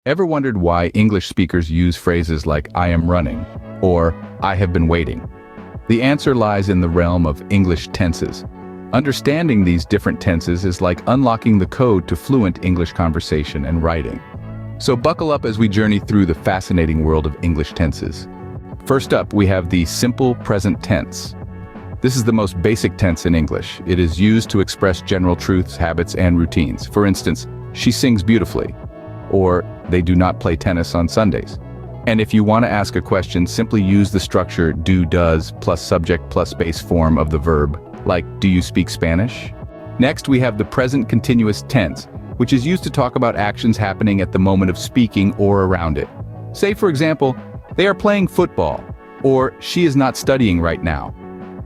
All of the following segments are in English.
Ever wondered why English speakers use phrases like "I am running" or "I have been waiting"? The answer lies in the realm of English tenses. Understanding these different tenses is like unlocking the code to fluent English conversation and writing. So buckle up as we journey through the fascinating world of English tenses. First up, we have the simple present tense. This is the most basic tense in English. It is used to express general truths, habits, and routines. For instance, she sings beautifully, or they do not play tennis on Sundays. And if you want to ask a question, simply use the structure do, does, plus subject plus base form of the verb, like do you speak Spanish? Next, we have the present continuous tense, which is used to talk about actions happening at the moment of speaking or around it. Say, for example, they are playing football, or she is not studying right now.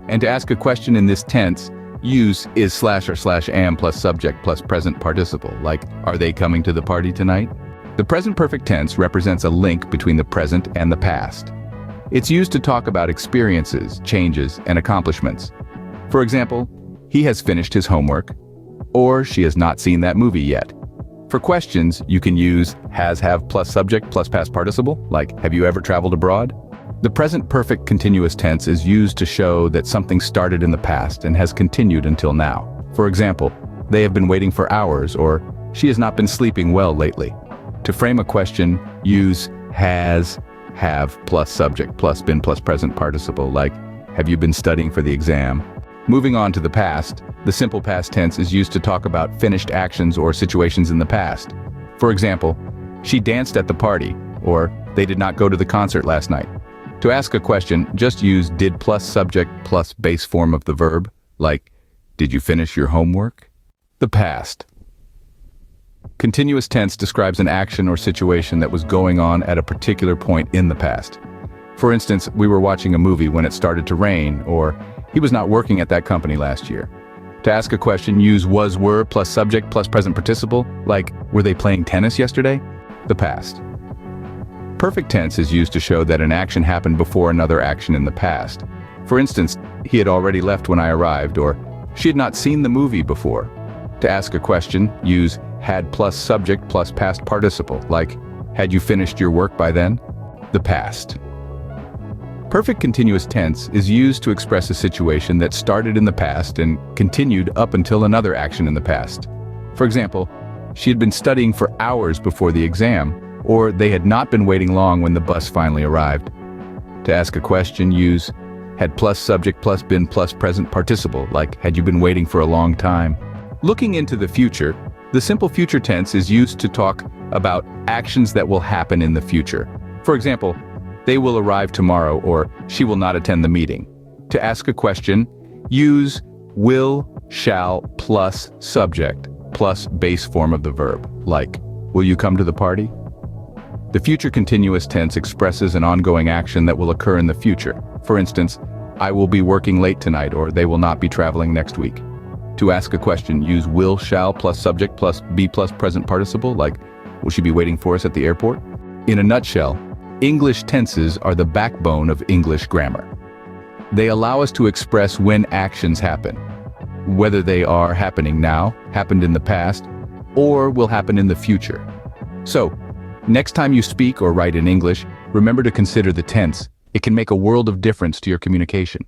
And to ask a question in this tense, use is / am plus subject plus present participle, like are they coming to the party tonight? The present perfect tense represents a link between the present and the past. It's used to talk about experiences, changes, and accomplishments. For example, he has finished his homework, or she has not seen that movie yet. For questions, you can use has, have plus subject plus past participle, like have you ever traveled abroad? The present perfect continuous tense is used to show that something started in the past and has continued until now. For example, they have been waiting for hours, or she has not been sleeping well lately. To frame a question, use has, have plus subject plus been plus present participle, like have you been studying for the exam? Moving on to the past, the simple past tense is used to talk about finished actions or situations in the past. For example, she danced at the party, or they did not go to the concert last night. To ask a question, just use did plus subject plus base form of the verb, like, did you finish your homework? The past. Continuous tense describes an action or situation that was going on at a particular point in the past. For instance, we were watching a movie when it started to rain, or he was not working at that company last year. To ask a question, use was, were plus subject plus present participle, like, were they playing tennis yesterday? The past. Perfect tense is used to show that an action happened before another action in the past. For instance, he had already left when I arrived, or she had not seen the movie before. To ask a question, use had plus subject plus past participle, like, had you finished your work by then? The past. Perfect continuous tense is used to express a situation that started in the past and continued up until another action in the past. For example, she had been studying for hours before the exam, or they had not been waiting long when the bus finally arrived. To ask a question, use had plus subject plus been plus present participle, like had you been waiting for a long time. Looking into the future, the simple future tense is used to talk about actions that will happen in the future. For example, they will arrive tomorrow, or she will not attend the meeting. To ask a question, use will, shall plus subject plus base form of the verb, like will you come to the party? The future continuous tense expresses an ongoing action that will occur in the future. For instance, I will be working late tonight, or they will not be traveling next week. To ask a question, use will, shall plus subject plus be plus present participle, like will she be waiting for us at the airport? In a nutshell, English tenses are the backbone of English grammar. They allow us to express when actions happen, whether they are happening now, happened in the past, or will happen in the future. So, next time you speak or write in English, remember to consider the tense. It can make a world of difference to your communication.